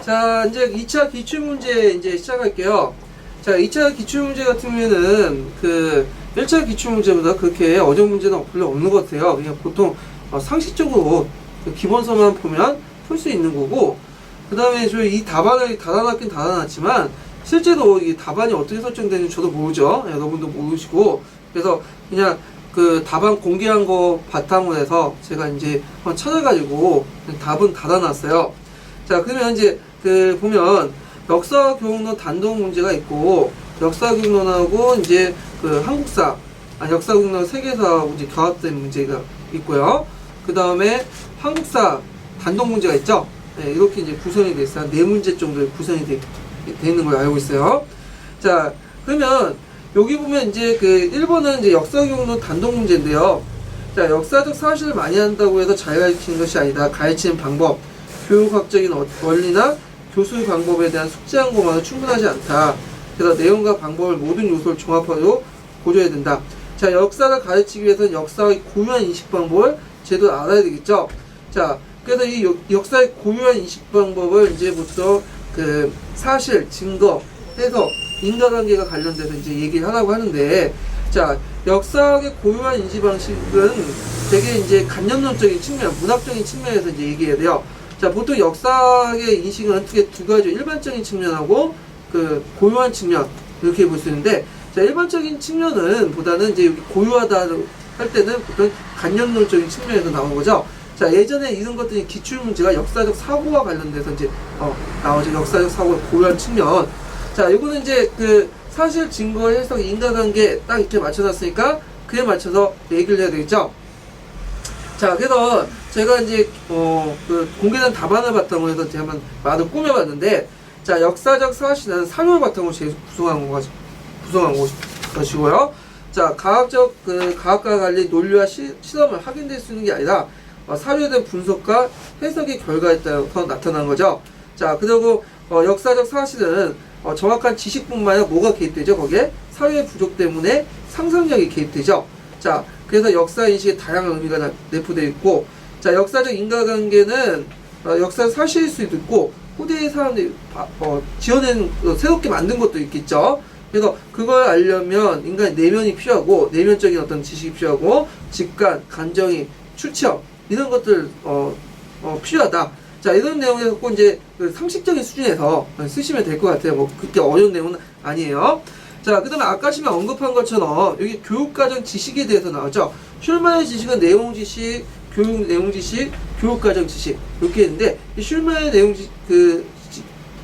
자, 이제 2차 기출문제 이제 시작할게요. 자, 2차 기출문제 같은 경우에는 1차 기출문제보다 그렇게 어려운 문제는 별로 없는 것 같아요. 그냥 보통 상식적으로 기본서만 보면 풀 수 있는 거고, 그 다음에 저 이 답안을 달아놨긴 달아놨지만, 실제로 이 답안이 어떻게 설정되는지 저도 모르죠. 여러분도 모르시고, 그래서 그냥 그 답안 공개한 거 바탕으로 해서 제가 이제 한번 찾아가지고 답은 달아놨어요. 자, 그러면 이제 보면 역사 교육론 단독 문제가 있고, 역사 교육론하고 이제 한국사, 역사 교육론 세계사하고 이제 결합된 문제가 있고요. 그 다음에 한국사 단독 문제가 있죠. 네, 이렇게 이제 구성이 돼 있어요. 4문제 정도 구성이 돼 있는 걸 알고 있어요. 자, 그러면 여기 보면 이제 1번은 이제 역사 교육론 단독 문제인데요. 자, 역사적 사실을 많이 한다고 해서 잘 가르치는 것이 아니다. 가르치는 방법, 교육학적인 원리나 교수 방법에 대한 숙지한 것만은 충분하지 않다. 그래서 내용과 방법을 모든 요소를 종합하도록 고려해야 된다. 자, 역사를 가르치기 위해서는 역사의 고유한 인식 방법을 제대로 알아야 되겠죠. 자, 그래서 이 역사의 고유한 인식 방법을 이제부터 사실, 증거, 해석, 인과관계가 관련돼서 이제 얘기를 하라고 하는데, 자, 역사학의 고유한 인식 방식은 되게 이제 관념론적인 측면, 문학적인 측면에서 이제 얘기해야 돼요. 자, 보통 역사의 인식은 크게 두 가지, 일반적인 측면하고 고유한 측면, 이렇게 볼 수 있는데, 자, 일반적인 측면은 보다는 이제 여기 고유하다 할 때는 보통 관념론적인 측면에서 나오는 거죠. 자, 예전에 이런 것들이 기출문제가 역사적 사고와 관련돼서 이제 나오죠. 역사적 사고의 고유한 측면. 자, 이거는 이제 사실, 증거, 해석, 인과관계 딱 이렇게 맞춰놨으니까 그에 맞춰서 얘기를 해야 되겠죠. 자, 그래서 제가 이제 공개된 답안을 바탕으로 해서 제가 한번 말을 꾸며봤는데, 자, 역사적 사실은 사료를 바탕으로 구성한 것이고요. 자, 과학과 관리 논리와 실험을 확인될 수 있는 게 아니라 사료에 대한 분석과 해석의 결과에 따라서 나타난 거죠. 자, 그리고 역사적 사실은 정확한 지식뿐만 아니라 뭐가 개입되죠? 거기에 사료의 부족 때문에 상상력이 개입되죠. 자, 그래서 역사 인식에 다양한 의미가 내포되어 있고, 자, 역사적 인과관계는 역사 사실일 수도 있고 후대의 사람들이 지어낸 새롭게 만든 것도 있겠죠. 그래서 그걸 알려면 인간의 내면이 필요하고, 내면적인 어떤 지식이 필요하고, 직관, 감정이, 추측 이런 것들 필요하다. 자, 이런 내용을 갖고 이제 상식적인 수준에서 쓰시면 될 것 같아요. 뭐 그렇게 어려운 내용은 아니에요. 자, 그 다음에 아까 시간 언급한 것처럼 여기 교육과정 지식에 대해서 나오죠. 슐만의 지식은 내용 지식, 교육 내용 지식, 교육과정 지식 이렇게 했는데, 이 슐만의 내용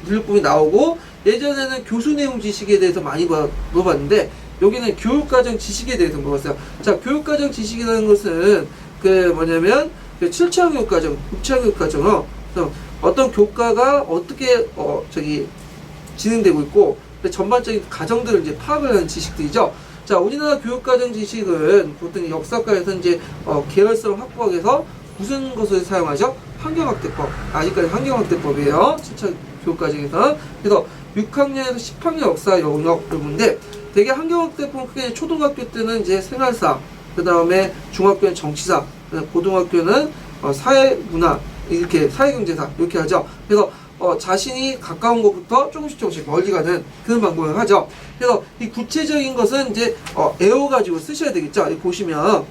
분류법이 나오고, 예전에는 교수 내용 지식에 대해서 많이 물어봤는데 여기는 교육과정 지식에 대해서 물어봤어요. 자, 교육과정 지식이라는 것은 뭐냐면 7차 교육과정, 6차 교육과정은 어떤 교과가 어떻게 진행되고 있고 전반적인 과정들을 이제 파악을 하는 지식들이죠. 자, 우리나라 교육과정 지식은 보통 역사과에서 이제 계열성을 확보하기 위해서 무슨 것을 사용하죠? 환경학대법. 아직까지 환경학대법이에요. 7차 교육과정에서. 그래서 6학년에서 10학년 역사 영역인데, 되게 환경학대법은 크게 초등학교 때는 이제 생활사, 그 다음에 중학교는 정치사, 고등학교는 사회문화, 이렇게 사회경제사 이렇게 하죠. 그래서 자신이 가까운 것부터 조금씩 멀리 가는 그런 방법을 하죠. 그래서 이 구체적인 것은 이제 애워가지고 쓰셔야 되겠죠. 여기 보시면,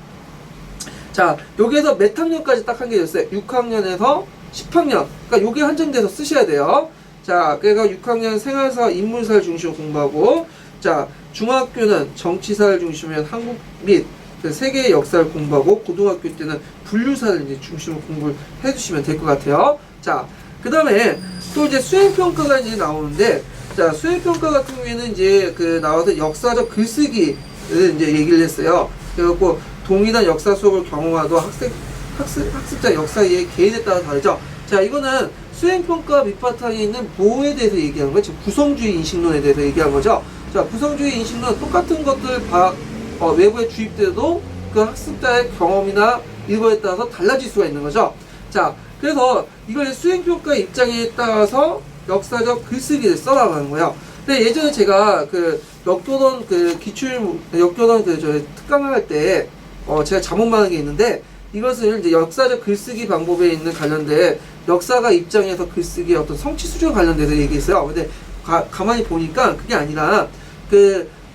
자, 여기에서 몇 학년까지 딱 한개졌어요. 6학년에서 10학년. 그러니까 요게 한정돼서 쓰셔야 돼요. 자, 그러니까 6학년 생활사, 인물사를 중심으로 공부하고, 자, 중학교는 정치사를 중심으로 한국 및 세계의 역사를 공부하고, 고등학교 때는 분류사를 이제 중심으로 공부를 해주시면 될 것 같아요. 자, 그 다음에 또 이제 수행평가가 이제 나오는데, 자, 수행평가 같은 경우에는 이제 나와서 역사적 글쓰기를 이제 얘기를 했어요. 그래갖고 동일한 역사 수업을 경험하도 학습자 역사 이해 개인에 따라 다르죠. 자, 이거는 수행평가 밑바탕에 있는 뭐에 대해서 얘기하는 거죠? 구성주의 인식론에 대해서 얘기한 거죠. 자, 구성주의 인식론 똑같은 것들 외부에 주입돼도 그 학습자의 경험이나 이거에 따라서 달라질 수가 있는 거죠. 자, 그래서 이걸 수행평가 입장에 따라서 역사적 글쓰기를 써나가는 거예요. 근데 예전에 제가 역교론 특강을 할 때 제가 잘못 말한 게 있는데, 이것을 이제 역사적 글쓰기 방법에 있는 관련된 역사가 입장에서 글쓰기의 어떤 성취 수준 관련돼서 얘기했어요. 근데 가만히 보니까 그게 아니라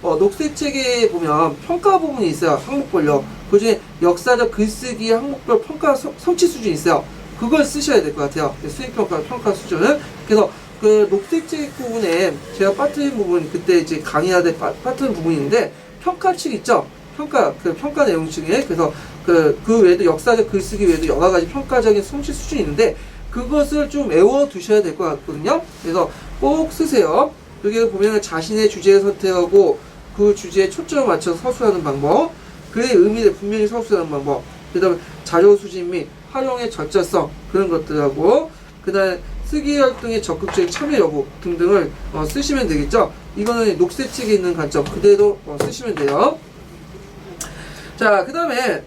녹색책에 보면 평가 부분이 있어요. 항목별로. 그 중에 역사적 글쓰기 항목별 평가 성취 수준이 있어요. 그걸 쓰셔야 될 것 같아요. 수익평가 평가 수준은. 그래서 그 녹색책 부분에 제가 빠뜨린 부분, 그때 이제 강의하되 빠뜨린 부분인데, 평가칙 있죠? 평가 내용층에. 그래서 그 외에도 역사적 글쓰기 외에도 여러 가지 평가적인 성취 수준이 있는데, 그것을 좀 외워 두셔야 될 것 같거든요. 그래서 꼭 쓰세요. 여기 보면 자신의 주제를 선택하고 그 주제에 초점을 맞춰서 서술하는 방법, 글의 의미를 분명히 서술하는 방법, 그 다음에 자료 수집 및 활용의 절차성, 그런 것들하고, 그 다음에 쓰기 활동의 적극적인 참여 여부 등등을 쓰시면 되겠죠. 이거는 녹색책에 있는 관점 그대로 쓰시면 돼요. 자, 그 다음에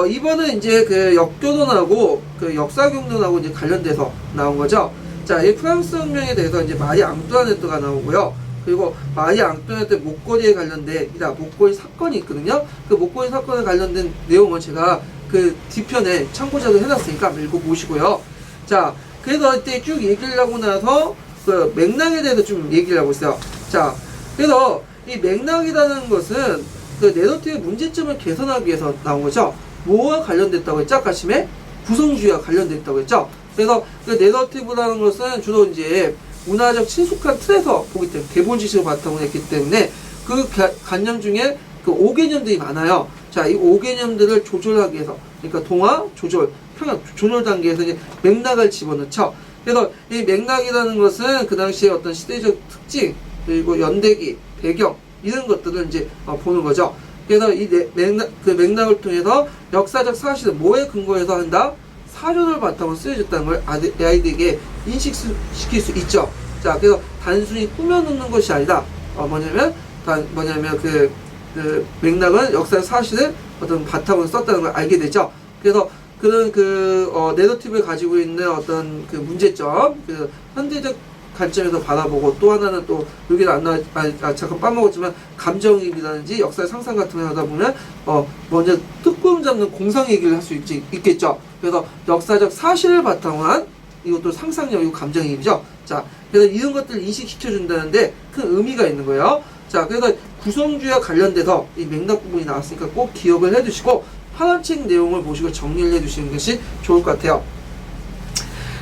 이번은 이제 그 역교론하고 그 역사경론하고 이제 관련돼서 나온 거죠. 자, 이 프랑스 혁명에 대해서 이제 마리 앙뚜아네트가 나오고요. 그리고 마리 앙뚜아네트 목걸이에 관련된 목걸이 사건이 있거든요. 그 목걸이 사건에 관련된 내용을 제가 그 뒤편에 참고자료 해놨으니까 읽어보시고요. 자, 그래서 이때 쭉 얘기를 하고 나서 그 맥락에 대해서 좀 얘기를 하고 있어요. 자, 그래서 이 맥락이라는 것은 그 내러티브의 문제점을 개선하기 위해서 나온 거죠. 뭐와 관련됐다고 했죠? 아까 심에 구성주의와 관련됐다고 했죠. 그래서 그 내러티브라는 것은 주로 이제 문화적 친숙한 틀에서 보기 때문에 대본 지식을 바탕으로 했기 때문에 그 관념 중에 그 5개념들이 많아요. 자, 이 5개념들을 조절하기 위해서, 그러니까 동화, 조절, 평형, 조절 단계에서 이제 맥락을 집어넣죠. 그래서 이 맥락이라는 것은 그 당시에 어떤 시대적 특징, 그리고 연대기, 배경, 이런 것들을 이제 보는 거죠. 그래서 이 맥락을 통해서 역사적 사실을 뭐에 근거해서 한다? 사료를 바탕으로 쓰여졌다는 걸 아이들에게 인식시킬 수 있죠. 자, 그래서 단순히 꾸며놓는 것이 아니라, 뭐냐면 그 맥락은 역사의 사실을 어떤 바탕으로 썼다는 걸 알게 되죠. 그래서 그런 내러티브를 가지고 있는 어떤 그 문제점, 그 현대적 관점에서 바라보고, 또 하나는 또 여기는 잠깐 빠먹었지만 감정이입이라든지 역사의 상상 같은 거 하다 보면 먼저 특구름 잡는 공상 얘기를 할 수 있겠죠. 그래서 역사적 사실을 바탕으로 한 이것도 상상력이고 감정이입이죠. 자, 그래서 이런 것들을 인식시켜 준다는데 큰 의미가 있는 거예요. 자, 그래서 구성주의와 관련돼서 이 맥락 부분이 나왔으니까 꼭 기억을 해두시고 파란책 내용을 보시고 정리를 해두시는 것이 좋을 것 같아요.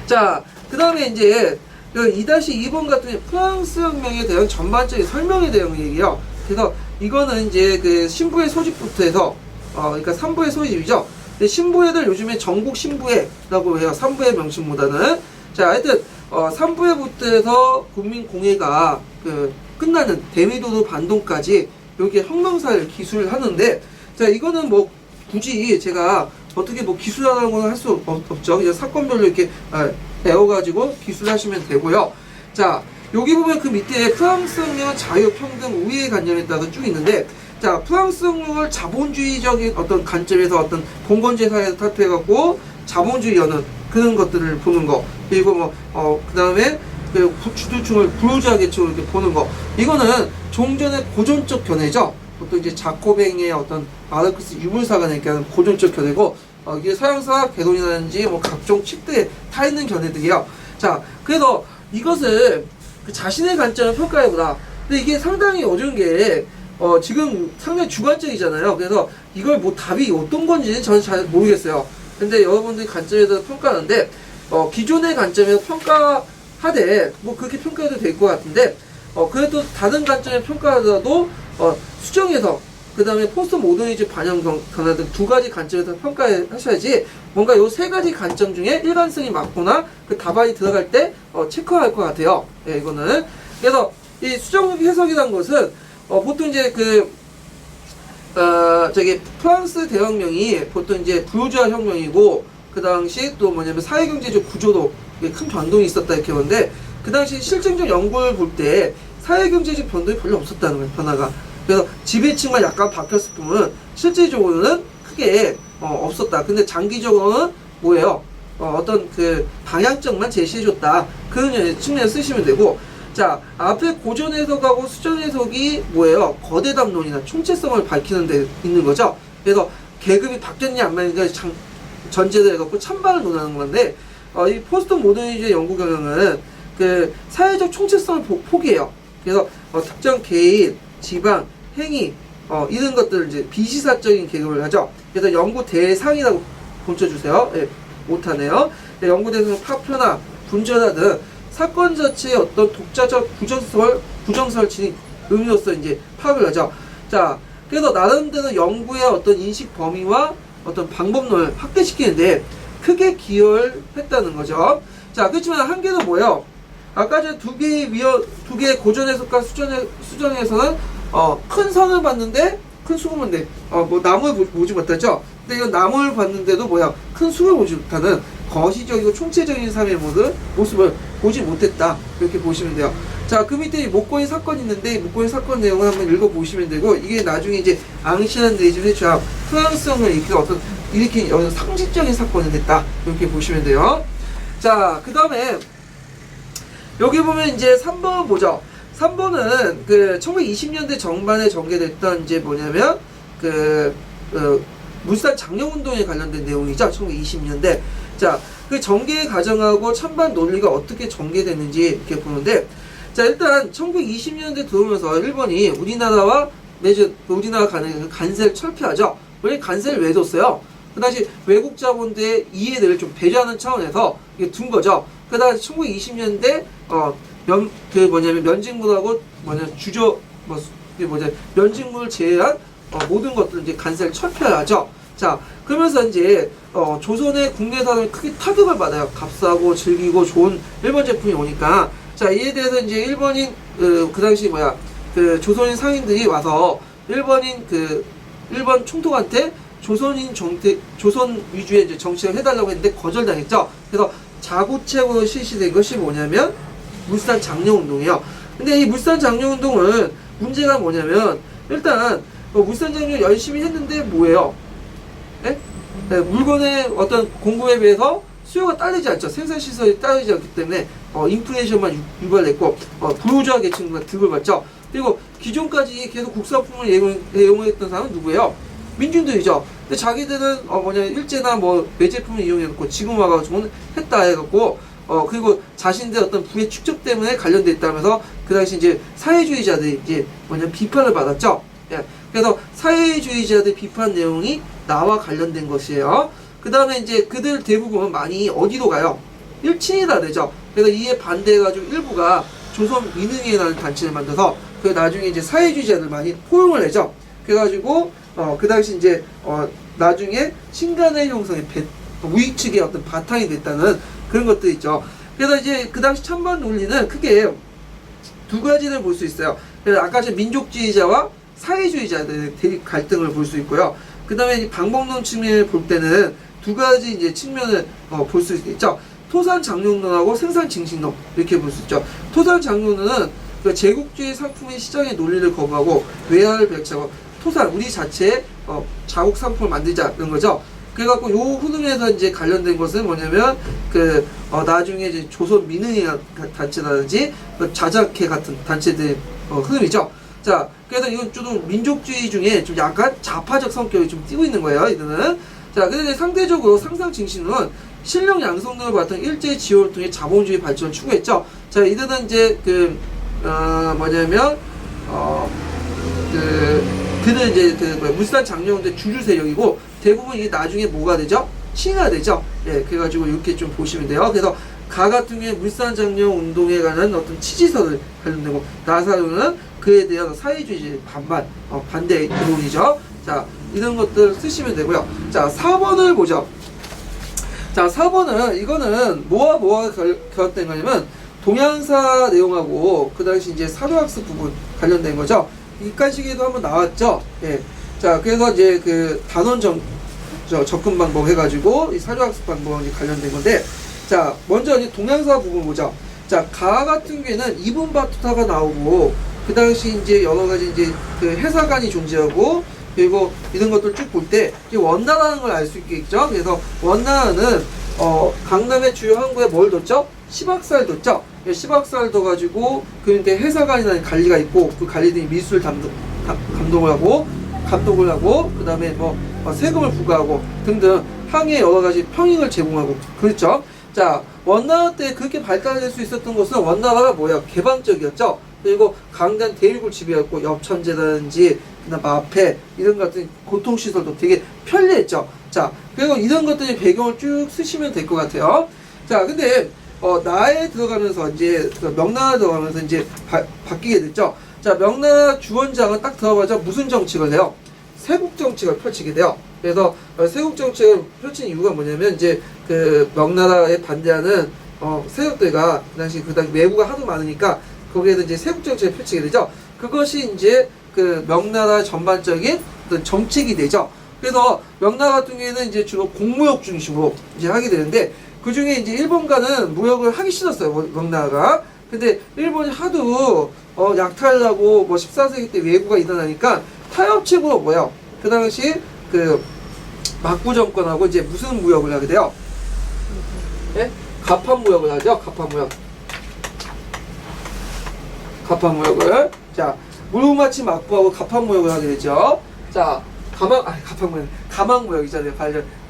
자, 그 다음에 이제 2-2번 같은 경우에 프랑스 혁명에 대한 전반적인 설명에 대한 얘기예요. 그래서 이거는 이제 그 신부의 소집부터 해서 그러니까 3부의 소집이죠. 근데 신부회들 요즘에 전국 신부회라고 해요. 3부의 명칭보다는. 자, 하여튼 3부회부터 해서 국민공회가 끝나는 대미도도 반동까지 여기에 혁명사를 기술을 하는데, 자, 이거는 뭐 굳이 제가 어떻게 뭐 기술하라는 건 할 수 없죠. 그냥 사건별로 이렇게 배워가지고 기술하시면 되고요. 자, 여기 보면 그 밑에 프랑스 혁명, 자유, 평등, 우위의 관념에 따라서 쭉 있는데, 자, 프랑스 혁명을 자본주의적인 어떤 관점에서 어떤 봉건주의 사회에서 탈퇴해갖고 자본주의 여는 그런 것들을 보는 거, 그리고 그 다음에 그 주도층을 부르주아 계층으로 이렇게 보는 거, 이거는 종전의 고전적 견해죠. 보통 이제 자코뱅의 어떤 마르크스 유물사가 얘기하는 고전적 견해고, 이게 서양사 개론이라든지 뭐 각종 칙들에 타 있는 견해들이에요. 자, 그래서 이것을 자신의 관점을 평가해보라. 근데 이게 상당히 어려운 게, 지금 상당히 주관적이잖아요. 그래서 이걸 뭐 답이 어떤 건지는 저는 잘 모르겠어요. 근데 여러분들이 관점에서 평가하는데, 기존의 관점에서 평가하되, 뭐 그렇게 평가해도 될 것 같은데, 그래도 다른 관점에 평가하더라도, 수정해서, 그 다음에 포스트 모더니즘 반영 변화 등 두 가지 관점에서 평가하셔야지, 뭔가 요 세 가지 관점 중에 일관성이 맞거나 그 답안이 들어갈 때 체크할 것 같아요. 예, 이거는. 그래서 이 수정 해석이란 것은 보통 이제 프랑스 대혁명이 보통 이제 부르주아 혁명이고, 그 당시 또 뭐냐면 사회경제적 구조도 큰 변동이 있었다 이렇게 보는데, 그 당시 실증적 연구를 볼 때 사회경제적 변동이 별로 없었다는 거예요, 변화가. 그래서 지배층만 약간 바뀌었을 뿐은 실질적으로는 크게 없었다. 근데 장기적으로는 뭐예요? 어떤 그 방향성만 제시해줬다. 그런 측면에서 쓰시면 되고, 자, 앞에 고전 해석하고 수정 해석이 뭐예요? 거대 담론이나 총체성을 밝히는 데 있는 거죠. 그래서 계급이 바뀌었냐 안 바뀌었냐 전제를 해갖고 찬반을 논하는 건데, 이 포스트 모더니즘의 연구 경향은 그 사회적 총체성을 포기해요. 그래서 특정 개인, 지방, 행위 이런 것들을 이제 비시사적인 개념을 하죠. 그래서 연구 대상이라고 붙여주세요. 예, 못하네요. 연구 대상은 파표나 분전화 등 사건 자체의 어떤 독자적 부정설치는 의미로서 이제 파악을 하죠. 자, 그래서 나름대로 연구의 어떤 인식 범위와 어떤 방법론을 확대시키는데 크게 기여를 했다는 거죠. 자, 그렇지만 한계는 뭐예요? 아까 전에 두 개의 고전 해석과 수정에서는 큰 선을 봤는데 큰 수를 봤는데 뭐 나무를 보지 못하죠. 근데 이건 나무를 봤는데도 뭐야? 큰 수를 보지 못하는 거시적이고 총체적인 삶의 모습을 보지 못했다. 이렇게 보시면 돼요. 자, 그 밑에 목권인 사건이 있는데 목권인 사건 내용을 한번 읽어보시면 되고, 이게 나중에 이제 앙시안 레이즘의 좌 프랑스성을 일으킨 상징적인 사건이 됐다. 이렇게 보시면 돼요. 자, 그 다음에 여기 보면 이제 3번 보죠. 3번은 그 1920년대 정반에 전개됐던 이제 뭐냐면 물산 장려운동에 관련된 내용이죠. 1920년대. 자, 그 전개 과정하고 찬반 논리가 어떻게 전개됐는지 이렇게 보는데, 자, 일단 1920년대 들어오면서 일본이 우리나라와 우리나라 간의 관세를 철폐하죠. 왜 관세를 왜 뒀어요? 그 당시 외국 자본들의 이해를 좀 배려하는 차원에서 이게 둔 거죠. 그 다음에 1920년대 면직물하고 면직물을 제외한 모든 것들을 이제 관세를 철폐하죠. 자, 그러면서 이제 조선의 국내산을 크게 타격을 받아요. 값싸고 즐기고 좋은 일본 제품이 오니까. 자, 이에 대해서 이제 일본인 그 당시 조선인 상인들이 와서 일본 총독한테 조선 위주의 이제 정책을 해달라고 했는데 거절당했죠. 그래서 자구책으로 실시된 것이 뭐냐면 물산 장려운동이에요. 근데 이 물산 장려운동은 문제가 뭐냐면, 일단 물산 장려 열심히 했는데 뭐예요? 네? 네, 물건의 어떤 공급에 비해서 수요가 딸리지 않죠. 생산시설이 딸리지 않기 때문에 인플레이션만 유발했고 부유자 계층만 득을 받죠. 그리고 기존까지 계속 국산품을 애용했던 사람은 누구예요? 민중들이죠. 근데 자기들은 일제나 매제품을 이용해놓고 지금 와가지고 했다 해갖고 그리고 자신들 어떤 부의 축적 때문에 관련됐다면서 그 당시 이제 사회주의자들이 이제 비판을 받았죠. 예. 그래서 사회주의자들 비판 내용이 나와 관련된 것이에요. 그 다음에 이제 그들 대부분 많이 어디로 가요? 일친이다 되죠. 그래서 이에 반대해가지고 일부가 조선 민흥회라는 단체를 만들어서 그 나중에 이제 사회주의자들 많이 포용을 해죠. 그래가지고 그 당시 이제 나중에 신간의 형성의 우익 측의 어떤 바탕이 됐다는 그런 것도 있죠. 그래서 이제 그 당시 찬반 논리는 크게 두 가지를 볼 수 있어요. 그래서 아까 전 민족주의자와 사회주의자들의 대립 갈등을 볼 수 있고요. 그 다음에 방법론 측면을 볼 때는 두 가지 이제 측면을 볼 수 있죠. 토산 장려론하고 생산 증식론 이렇게 볼 수 있죠. 토산 장려론은 제국주의 상품의 시장의 논리를 거부하고 외화를 배치하고 토산 우리 자체의 자국 상품을 만들자 이런 거죠. 그래갖고 요 흐름에서 이제 관련된 것은 뭐냐면 나중에 이제 조선 민흥회 단체라든지 자작회 같은 단체들의 흐름이죠. 자, 그래서 이건 좀 민족주의 중에 좀 약간 좌파적 성격이 좀 띄고 있는 거예요, 이들은. 자, 근데 상대적으로 상상 증신론 실력 양성 등을 바탕 일제의 지원을 통해 자본주의 발전을 추구했죠. 자, 이들은 이제 그는 이제 물산 장려운동 주류 세력이고 대부분 이게 나중에 뭐가 되죠? 칭의가 되죠. 예, 그래가지고 이렇게 좀 보시면 돼요. 그래서 가 같은 경우에 물산 장려 운동에 관한 어떤 취지서를 관련되고 나사로는 그에 대한 사회주의 반대 이론이죠. 자, 이런 것들 쓰시면 되고요. 자, 4번을 보죠. 자, 4번은 이거는 뭐와 결합된 거냐면 동양사 내용하고 그 당시 이제 사료학습 부분 관련된 거죠. 이까지도 한번 나왔죠. 예. 자, 그래서 이제 단원 접근 방법 해가지고 이 사료학습 방법이 관련된 건데, 자, 먼저 이제 동양사 부분 보죠. 자, 가 같은 경우에는 이분바투타가 나오고 그 당시 이제 여러 가지 이제 해사관이 존재하고 그리고 이런 것들 쭉 볼 때 원나라는 걸 알 수 있겠죠. 그래서 원나라는 강남의 주요 항구에 뭘 뒀죠? 시박살 뒀죠. 시박살 둬가지고 그런데 해사관이라는 관리가 있고 그 관리들이 미술 감독을 하고 그 다음에 세금을 부과하고 등등 항해 여러 가지 평행을 제공하고 그렇죠. 자, 원나라 때 그렇게 발달될 수 있었던 것은 원나라가 뭐야? 개방적이었죠. 그리고 강단 대륙을 지배했고 엽천제라든지 그다음 마패 이런 같은 교통시설도 되게 편리했죠. 자, 그리고 이런 것들이 배경을 쭉 쓰시면 될 것 같아요. 자, 근데 나에 들어가면서 이제 명나라 들어가면서 이제 바뀌게 됐죠. 자, 명나라 주원장은 딱 들어가자 무슨 정책을 해요? 세국 정책을 펼치게 돼요. 그래서 세국 정책을 펼친 이유가 뭐냐면 이제 그 명나라에 반대하는 세력들과 그 당시 왜구가 하도 많으니까 거기에서 이제 세국 정책을 펼치게 되죠. 그것이 이제 그 명나라 전반적인 어떤 정책이 되죠. 그래서 명나라 같은 경우에는 이제 주로 공무역 중심으로 이제 하게 되는데 그 중에 이제 일본과는 무역을 하기 싫었어요. 명나라가. 근데 일본이 하도 약탈하고 뭐 14세기 때 왜구가 일어나니까 타협책으로 뭐예요? 그 당시 그 막부 정권하고 이제 무슨 무역을 하게 돼요? 예? 갑판무역을 하죠. 갑판무역을. 자, 무르마치 막부하고 갑판무역을 하게 되죠. 자, 가망무역이잖아요.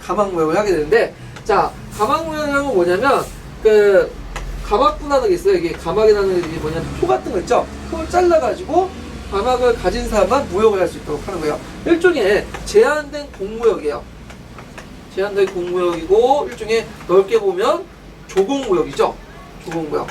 가망무역을 하게 되는데, 자, 가망무역을 하면 뭐냐면, 그, 가막부라는 게 있어요. 이게 가막이라는 게 뭐냐면, 표 같은 거 있죠? 표를 잘라가지고, 가막을 가진 사람만 무역을 할 수 있도록 하는 거예요. 일종의 제한된 공무역이에요. 제한된 공무역이고, 일종의 넓게 보면 조공무역이죠. 조공무역.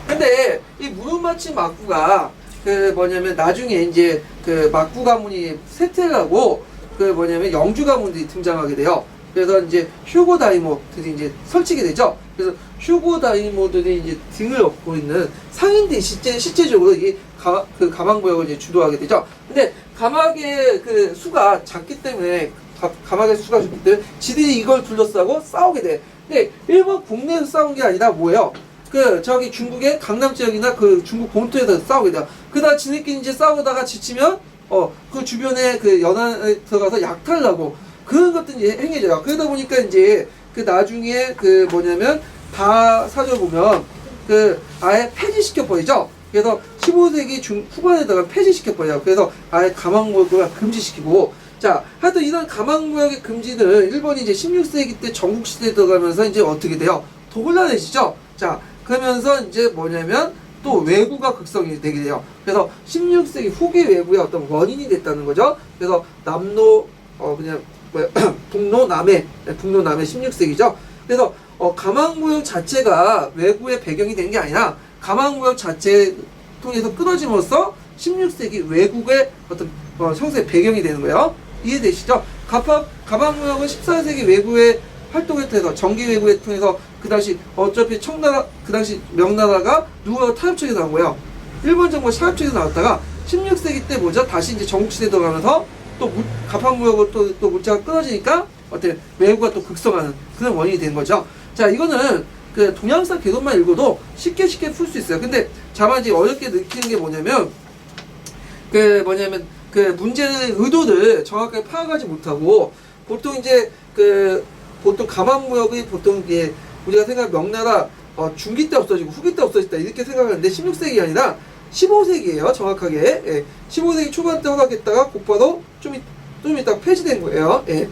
근데, 이 무르마치 막부가, 그 뭐냐면 나중에 이제 그 막부 가문이 쇠퇴를 하고 그 뭐냐면 영주 가문들이 등장하게 돼요. 그래서 이제 휴고 다이모들이 이제 설치게 되죠. 그래서 휴고 다이모들이 이제 등을 업고 있는 상인들이 실제적으로 이게 그 가망무역을 이제 주도하게 되죠. 근데 가막의 그 수가 작기 때문에 가막의 수가 작기 때문에 지들이 이걸 둘러싸고 싸우게 돼. 근데 일본 국내에서 싸운 게 아니라 뭐예요? 그 저기 중국의 강남 지역이나 그 중국 본토에서 싸우게 돼요. 그러다 지네끼리 이제 싸우다가 지치면 그 주변에 그 연안에 들어가서 약탈을 하고 그런 것들이 행해져요. 그러다 보니까 이제 그 나중에 그 뭐냐면 다 사줘보면 그 아예 폐지시켜 버리죠. 그래서 15세기 후반에다가 폐지시켜 버려요. 그래서 아예 가망무역을 금지시키고 자, 하여튼 이런 가망무역의 금지는 일본이 이제 16세기 때 전국시대에 들어가면서 이제 어떻게 돼요? 더 혼란해지죠. 자, 그러면서 이제 뭐냐면 또 왜구가 극성이 되게 돼요. 그래서 16세기 후기 왜구의 어떤 원인이 됐다는 거죠. 그래서 남로 그냥 뭐야 북로 남해 16세기죠. 그래서 가망무역 자체가 왜구의 배경이 된 게 아니라 가망무역 자체 통해서 끊어짐으로써 16세기 왜국의 어떤 형성의 배경이 되는 거예요. 이해되시죠? 가망무역은 14세기 왜구의 활동을 통해서 정기 왜구에 통해서 그 당시 어차피 그 당시 명나라가 누가 타협책에서 나온 거예요. 일본 정부가 타협책에서 나왔다가 16세기 때 뭐죠? 다시 이제 전국시대 들어가면서 또 가판무역으로 또 물자가 끊어지니까 어때? 왜구가 또 극성하는 그런 원인이 된 거죠. 자, 이거는 그 동양사 궤도만 읽어도 쉽게 풀 수 있어요. 근데 다만 이제 어렵게 느끼는 게 뭐냐면 그 문제의 의도를 정확하게 파악하지 못하고 보통 이제 보통 가망무역이 보통 이게 우리가 생각하는 명나라 중기 때 없어지고 후기 때 없어졌다 이렇게 생각하는데 16세기 아니라 15세기예요. 정확하게. 예. 15세기 초반 때 허락했다가 곧바로 좀 이따 폐지된 거예요. 예.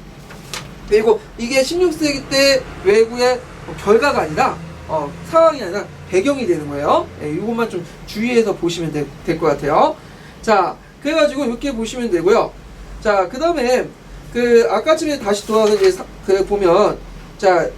그리고 이게 16세기 때 왜구의 결과가 아니라 상황이 아니라 배경이 되는 거예요. 예, 이것만 좀 주의해서 보시면 될 것 같아요. 자, 그래가지고 이렇게 보시면 되고요. 자, 그 다음에 아까쯤에 다시 돌아가서 이제 보면 자,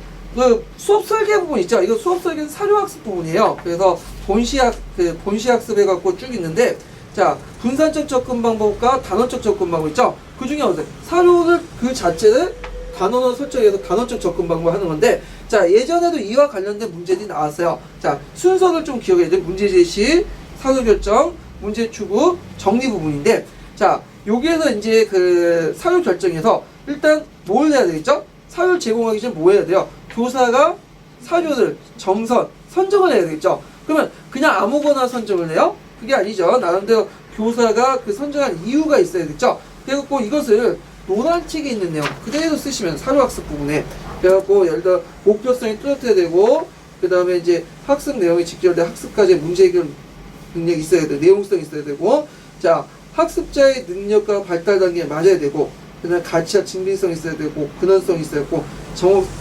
수업 설계 부분 있죠. 이거 수업 설계는 사료학습 부분이에요. 그래서 본시학습 해갖고 쭉 있는데 자, 분산적 접근 방법과 단원적 접근 방법 있죠. 그 중에 어떤 사료를 그 자체를 단원으로 설정해서 단원적 접근 방법을 하는 건데 자, 예전에도 이와 관련된 문제들이 나왔어요. 자, 순서를 좀 기억해야 돼. 문제 제시, 사료 결정, 문제 추구, 정리 부분인데 자, 여기에서 이제 사료 결정에서 일단 뭘 해야 되겠죠? 사료를 제공하기 전에 뭐 해야 돼요? 교사가 사료를 선정을 해야 되겠죠? 그러면 그냥 아무거나 선정을 해요? 그게 아니죠. 나름대로 교사가 선정한 이유가 있어야겠죠? 그래갖고 이것을 노란책에 있는 내용 그대로 쓰시면 사료학습 부분에 그래갖고 예를 들어 목표성이 뚜렷해야 되고 그 다음에 이제 학습 내용이 직결된 학습까지의 문제 해결 능력이 있어야 되고 내용성이 있어야 되고 자 학습자의 능력과 발달 단계에 맞아야 되고 그다음에 가치와 증빙성이 있어야 되고 근원성이 있어야 되고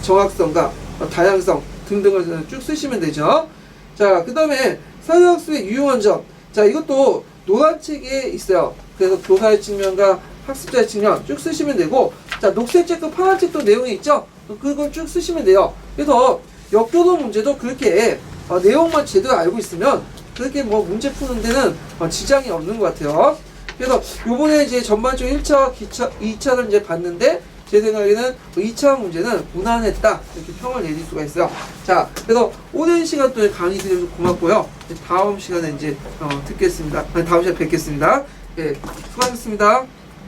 정확성과 다양성 등등을 쭉 쓰시면 되죠. 자, 그 다음에 사회학습의 유용한 점. 자, 이것도 노란 책에 있어요. 그래서 교사의 측면과 학습자의 측면 쭉 쓰시면 되고, 자, 녹색 책과 파란 책도 내용이 있죠? 그걸 쭉 쓰시면 돼요. 그래서 역교도 문제도 그렇게 내용만 제대로 알고 있으면 그렇게 뭐 문제 푸는 데는 지장이 없는 것 같아요. 그래서 요번에 이제 전반적으로 1차, 2차를 이제 봤는데, 제 생각에는 2차 문제는 무난했다. 이렇게 평을 내릴 수가 있어요. 자, 그래서 오랜 시간 동안 강의 드려서 고맙고요. 다음 시간에 이제 듣겠습니다. 다음 시간에 뵙겠습니다. 예, 수고하셨습니다.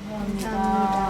감사합니다.